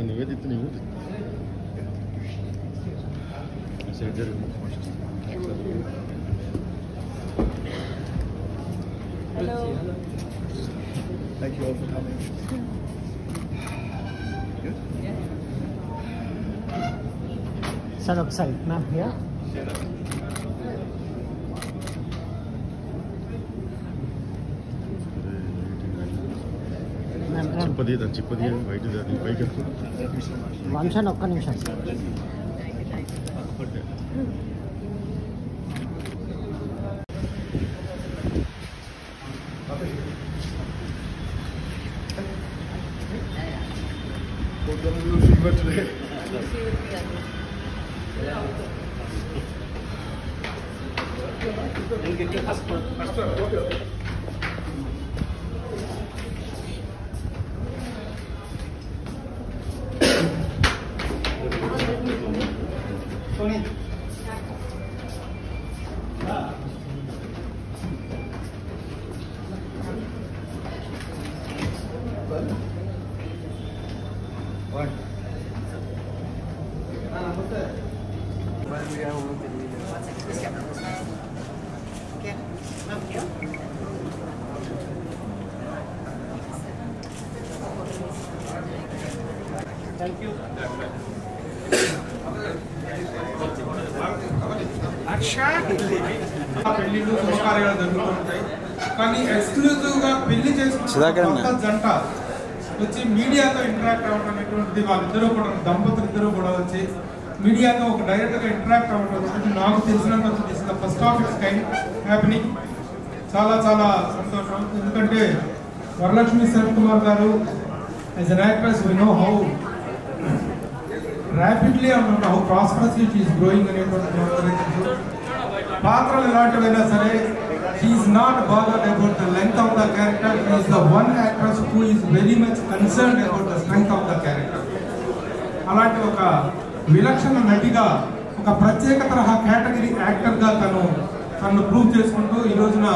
Nivedita Nivedita surgery Hello. Thank you all for coming. Good? Yeah. Sir, outside, ma'am, here. చిప్పది బయట పైకి నిమిషం ఒక్క నిమిషం fever today. Thank you. పెళ్లిళ్ళు శుభకార్యాలు జరుగుతుంటాయి కానీ ఎక్స్క్లూజివ్ గా పెళ్లి చేసుకున్న జంట వచ్చి మీడియాతో ఇంటరాక్ట్ అవ్వడం అనేటువంటిది వాళ్ళిద్దరూ కూడా దంపతులు ఇద్దరు కూడా వచ్చి మీడియాతో ఒక డైరెక్ట్ గా ఇంటరాక్ట్ అవ్వడం అనేది నాకు తెలిసినంత తెలిసిన first of its kind happening. చాలా చాలా సంతోషం. ఎందుకంటే Varalakshmi Sarath Kumar garu as an actress we know how rapidly and how prosperously she is growing అనేటువంటి పాత్రలు ఎలాంటివైనా సరే she is not bothered about the length of the character. She is the one actress who is very much concerned about the strength of the character. అలాంటి ఒక విలక్షణ నటిగా ఒక ప్రత్యేక తరహా కేటగిరీ యాక్టర్గా తను ప్రూవ్ చేసుకుంటూ ఈ రోజున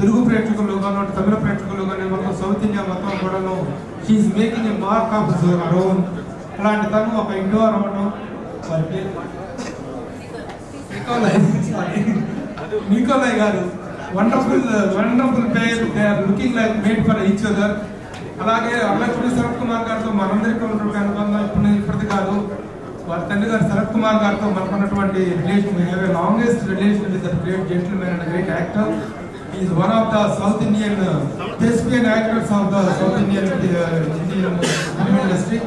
తెలుగు ప్రేక్షకులు కానీ తమిళ ప్రేక్షకులు కానీ మొత్తం సౌత్ ఇండియా మొత్తం కూడాను she is making a mark of her own. అలాంటి తను ఒక ఇండోర్ అవ్వడం నికోలయ్ గారు వండర్ఫుల్ పేరు, they are looking like made for each other. అలాగే వరలక్ష్మి శరత్ కుమార్ గారితో మనందరికీ ఉన్నటువంటి అనుబంధం ఇప్పటిది కాదు. వారి తండ్రి గారు శరత్ కుమార్ గారితో మనకున్నటువంటి relation, we have a longest relation with that great gentlemen and great actor. He is one of the South Indian thespian actors of the South Indian film industry.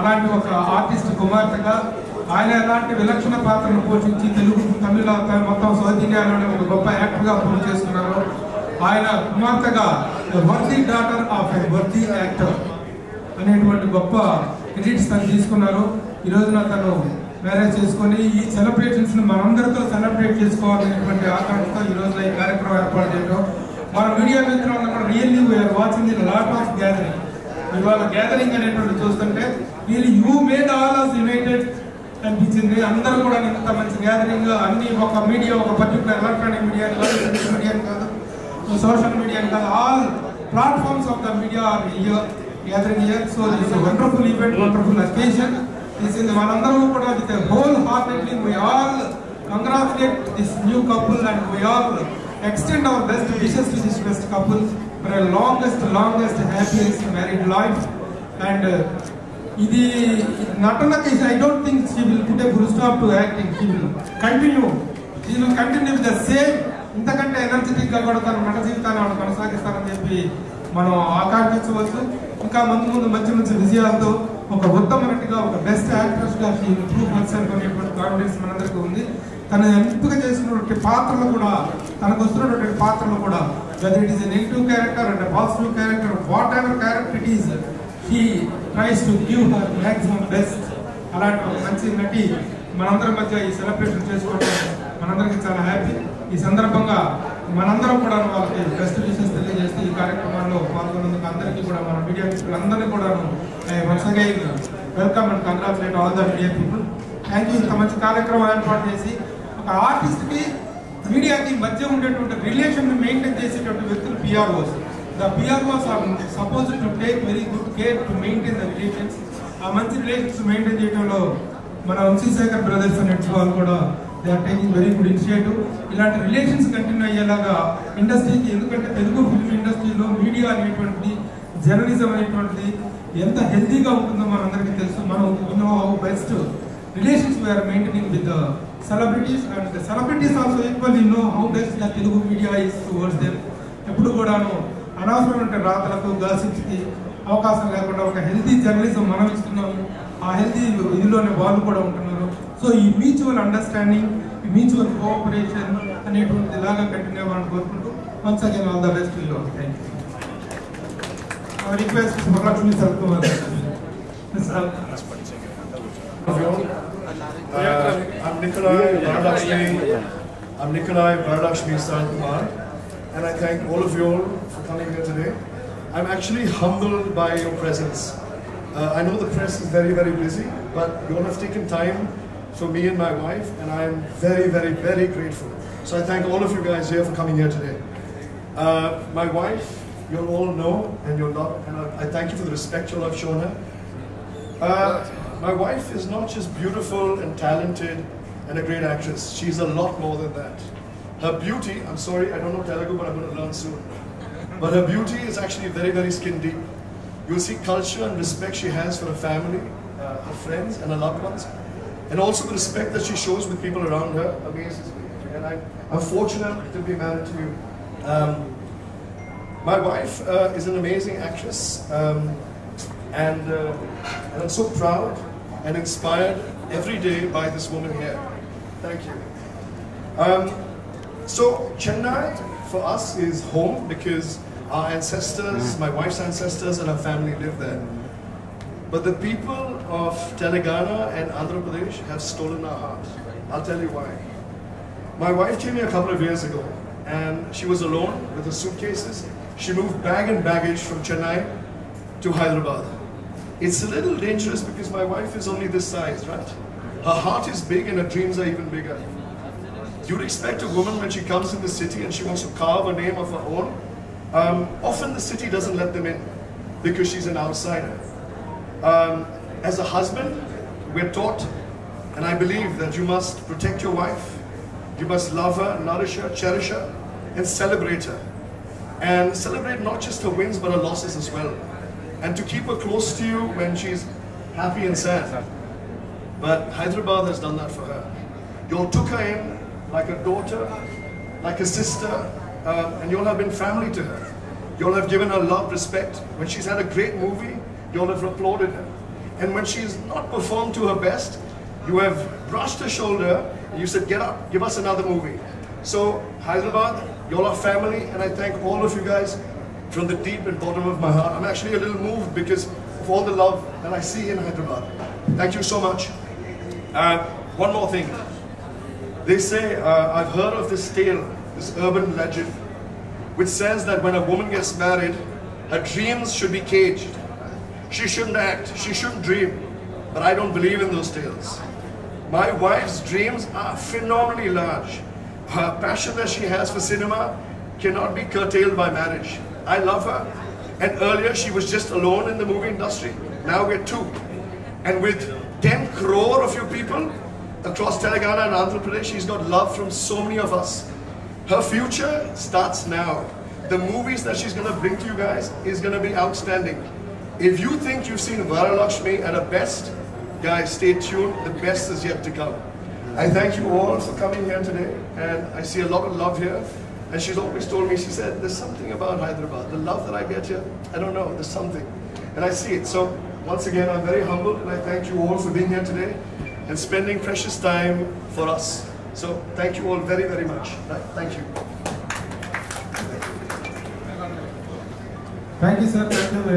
అలాంటి ఒక ఆర్టిస్ట్ కుమార్తెగా ఆయన ఎలాంటి విలక్షణ పాత్రను పోషించి తెలుగు తమిళ మొత్తం సౌత్ ఇండియాలోనే ఒక గొప్ప యాక్టర్గా ప్రూవ్ చేస్తున్నారు. ఆయన కుమార్తెగా worthy daughter of a worthy actor అనేటువంటి గొప్ప క్రెడిట్స్ తను తీసుకున్నారు. ఈ రోజున తను మ్యారేజ్ చేసుకొని ఈ సెలబ్రేషన్స్ ని మనందరితో సెలబ్రేట్ చేసుకోవాలనేటువంటి ఆకాంక్షతో ఈ రోజున ఈ కార్యక్రమం ఏర్పాటు చేయడం. మన మీడియా మిత్రులందరూ really we are watching the lot of gathering. ఇవాళ గ్యాదరింగ్ అనేటువంటి చూస్తుంటే really you made all us united అనిపించింది. అందరూ కూడా ఇంత మంచి గ్యాదరింగ్, అన్ని ఒక మీడియా, ఒక పర్టికులర్ ఎలక్ట్రానిక్ మీడియా కాదు, సోషల్ మీడియా కాదు, all platforms of the media are here gathering here. So this is wonderful event, wonderful occasion. This is మనందరూ కూడా with whole heartedly we all congratulate this new couple and we all extend our best wishes to this best couple for a longest happiest married life. And ఇది నటనకి I don't think she will put a full stop to acting. She will continue with the same, ఇంతకంటే energetic గా కూడా తన నట జీవితాన్ని ఆవిడ కొనసాగిస్తారని చెప్పి మనం ఆకాంక్షించవచ్చు. ఇంకా ముందు మంచి విజయాలతో ఒక ఉత్తమ నటిగా, ఒక బెస్ట్ యాక్ట్రెస్ గా షీ ప్రూవ్ హర్సెల్ఫ్ అనేటువంటి కాన్ఫిడెన్స్ మనందరికీ ఉంది. తను ఎంపిక చేసినటువంటి పాత్రలు కూడా, తనకు వస్తున్నటువంటి పాత్రలు కూడా, whether it is a negative character and positive character, what ever character it is, he tries to give her maximum best. అలాంటి ఒక మంచి నటి మనందరి మధ్య ఈ సెలబ్రేషన్ చేసుకోవడం మనందరికీ చాలా హ్యాపీ. ఈ సందర్భంగా మనందరం కూడా వాళ్ళకి బెస్ట్ విషెస్ తెలియజేస్తూ ఈ కార్యక్రమాల్లో పాల్గొన్నందుకు అందరికీ కూడా మన మీడియా మిత్రులందరినీ కూడా once again welcome and congratulate all the media people. Thank you. ఇంత మంచి కార్యక్రమం ఏర్పాటు చేసి ఒక ఆర్టిస్ట్కి మీడియాకి మధ్య ఉండేటువంటి రిలేషన్ మెయింటైన్ చేసేటువంటి వ్యక్తులు PROs. The PROs are supposed to take very good care to maintain the relations. ఆ మంచి రిలేషన్స్ మెయింటైన్ చేయడంలో మన వంశీశేఖర్ బ్రదర్స్ అనే వాళ్ళు కూడా they are taking very good initiative. ఇలాంటి రిలేషన్స్ కంటిన్యూ అయ్యేలాగా ఇండస్ట్రీకి, ఎందుకంటే తెలుగు ఫిల్మ్ ఇండస్ట్రీలో మీడియా అనేటువంటిది, జర్నలిజం అనేటువంటిది ఎంత హెల్తీగా ఉంటుందో మనందరికీ తెలుసు. మనం know how best relations we are maintaining with celebrities, and the celebrities also equally know how best the Telugu media is towards them. ఎప్పుడు కూడాను అనవసరమైన రాతలకు, గాసిప్స్కి అవకాశం లేకుండా ఒక హెల్తీ జర్నలిజం మనం ఇస్తున్నాము. ఆ హెల్తీ ఇదిలోనే వాళ్ళు కూడా ఉంటున్నారు. సో ఈ మ్యూచువల్ అండర్స్టాండింగ్, ఈ మ్యూచువల్ కోఆపరేషన్ అనేటువంటి ఇలాగా కంటిన్యూ అవ్వాలని కోరుకుంటూ once again all the best. Thank you. Request Varalakshmi Sarathkumar. I'm Nikolai Varadakshmi Sarkumar, and I thank all of you all for coming here today. I'm actually humbled by your presence. I know the press is very, very busy, but you all have taken time for me and my wife, and I am very, very, very grateful. So I thank all of you guys here for coming here today. My wife, you'll all know, and you'll love, and I thank you for the respect you all have shown her. My wife is not just beautiful and talented and a great actress. She's a lot more than that. Her beauty, I'm sorry, I don't know Telugu, but I'm going to learn soon. But her beauty is actually very, very skin deep. You'll see culture and respect she has for her family, her friends and her loved ones. And also the respect that she shows with people around her amazes me. And I'm fortunate to be married to you. My wife is an amazing actress. And I'm so proud and inspired every day by this woman here. Thank you. So Chennai for us is home because our ancestors, my wife's ancestors and her family live there. But the people of Telangana and Andhra Pradesh have stolen our hearts. I'll tell you why. My wife came here a couple of years ago and she was alone with her suitcases. She moved bag and baggage from Chennai to Hyderabad. It's a little dangerous because my wife is only this size, right? Her heart is big and her dreams are even bigger. You'd expect a woman when she comes in the city and she wants to carve a name of her own. Often the city doesn't let them in because she's an outsider. As a husband, we're taught, and I believe that you must protect your wife. You must love her, nourish her, cherish her, and celebrate her. And celebrate not just her wins but her losses as well. And to keep her close to you when she's happy and sad. But Hyderabad has done that for her. You all took her in like a daughter, like a sister, and you all have been family to her. You all have given her love, respect. When she's had a great movie, you all have applauded her. And when she's not performed to her best, you have brushed her shoulder and you said, get up, give us another movie. So Hyderabad, you all are family, and I thank all of you guys from the deep and bottom of my heart. I'm actually a little moved because of all the love that I see in Hyderabad. Thank you so much. One more thing. They say, I've heard of this tale, this urban legend, which says that when a woman gets married, her dreams should be caged. She shouldn't act, she shouldn't dream. But I don't believe in those tales. My wife's dreams are phenomenally large. Her passion that she has for cinema cannot be curtailed by marriage. I love her, and earlier she was just alone in the movie industry. Now we're two, and with 10 crore of you people across Telangana and Andhra Pradesh, she's got love from so many of us. Her future starts now. The movies that she's going to bring to you guys is going to be outstanding. If you think you've seen Varalakshmi at her best, guys, stay tuned. The best is yet to come. I thank you all for coming here today, and I see a lot of love here. And she's always told me, she said, there's something about Hyderabad. The love that I get here, I don't know, there's something. And I see it. So once again, I'm very humbled, and I thank you all for being here today and spending precious time for us. So thank you all very, very much. Thank you. Thank you, sir. Thank you for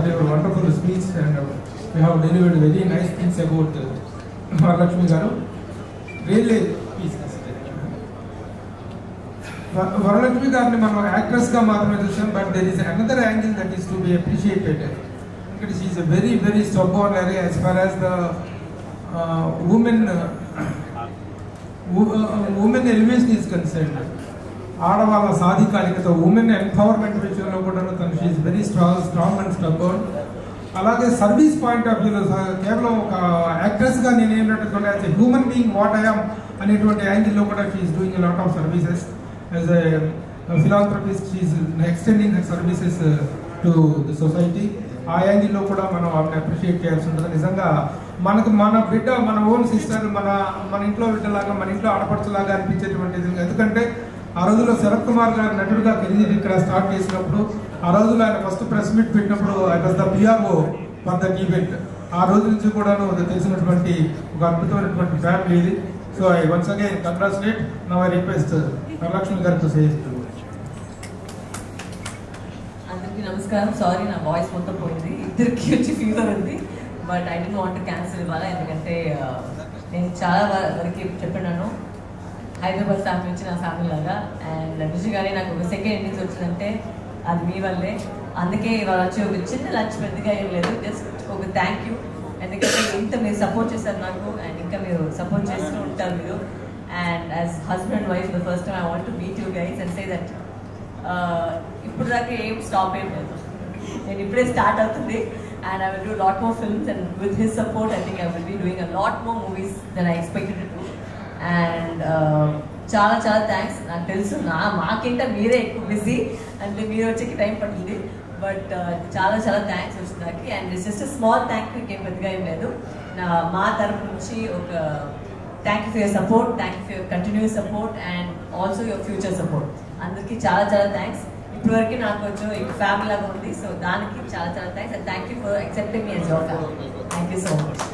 your wonderful speech, and you have delivered very nice things about Varalakshmi garu. Really, please. Varalakshmi గారిని మనం actress గా మాత్రమే చూసాం, but there is another angle that is to be appreciated. She is a very, very stubborn area as far as the women elevation is concerned. ఆడవాళ్ళ సాధికారికత, women empowerment విషయంలో కూడా తను she is very strong and stubborn. అలాగే service point of వ్యూలో కేవలం ఒక యాక్ట్రెస్గా నేను ఏంటంటే as a human being what I'm అనేటువంటి యాంగిల్లో కూడా she is doing lot of services as a philanthropist she is extending the services to the society. ఆ యాంగిల్లో కూడా మనం ఆమెను అప్రిషియేట్ చేయాల్సి ఉంటుంది. నిజంగా మనకు మన బిడ్డ, మన ఓన్ సిస్టర్, మన ఇంట్లో బిడ్డలాగా, మన ఇంట్లో ఆడపడుచులాగా అనిపించేటువంటిది. ఎందుకంటే ఆ రోజుల్లో శరత్ కుమార్ గారు నటుడుగా కెరీర్ ఇక్కడ స్టార్ట్ చేసినప్పుడు, ఆ రోజుల్లో ఆయన ఫస్ట్ ప్రెస్ మీట్ పెట్టినప్పుడు I was the PRO for that event. ఆ రోజు నుంచి కూడాను తెలిసినటువంటి ఒక అద్భుతమైనటువంటి ఫ్యామిలీ ఇది. So I once again congratulate. Now I request Varalakshmi గారితో చేయిస్తూ. అందరికీ నమస్కారం. సారీ నా వాయిస్ మొత్తం పోయింది, ఇద్దరికి వచ్చి ఫీవర్ ఉంది. But I don't want to cancel ఇవ్వాలి, ఎందుకంటే నేను చాలా వరకు చెప్పినాను హైదరాబాద్ ఫ్యామిలీ వచ్చి నా ఫ్యామిలీ లాగా. అండ్ నిజంగానే నాకు ఒక సెకండ్ ఇన్నింగ్స్ వచ్చిందంటే అది మీ వల్లే. అందుకే ఇవాళ వచ్చి ఒక చిన్న లంచ్ పెద్దగా ఏం లేదు, జస్ట్ ఒక థ్యాంక్ యూ. ఎందుకంటే ఇంత మీరు సపోర్ట్ చేశారు నాకు, అండ్ ఇంకా మీరు సపోర్ట్ చేస్తూ ఉంటారు మీరు. And as husband and wife the first time I want to meet you guys and say that ఇప్పుడు దాకా ఏం స్టాప్ ఏం లేదు, నేను ఇప్పుడే స్టార్ట్ అవుతుంది. And I will do a lot more films, and with his support I think I will be doing a lot more movies than I expected to do. And చాలా thanks. నాకు తెలుసు మాకింట మీరే ఎక్కువ బిజీ, అంటే మీరు వచ్చేకి time పట్టింది. But చాలా థ్యాంక్స్ వచ్చిందాకి. And it's just small thank you, ఇంకేం పెద్దగా ఏం లేదు. మా తరఫు నుంచి ఒక thank you for your support, thank you for your continuous support and also your future support. అందరికీ చాలా థ్యాంక్స్. ఇప్పటివరకు నాకు కొంచెం ఫ్యామిలీ లాగా ఉంది. సో దానికి చాలా thanks. And thank you for accepting me as your family. Thank you so much.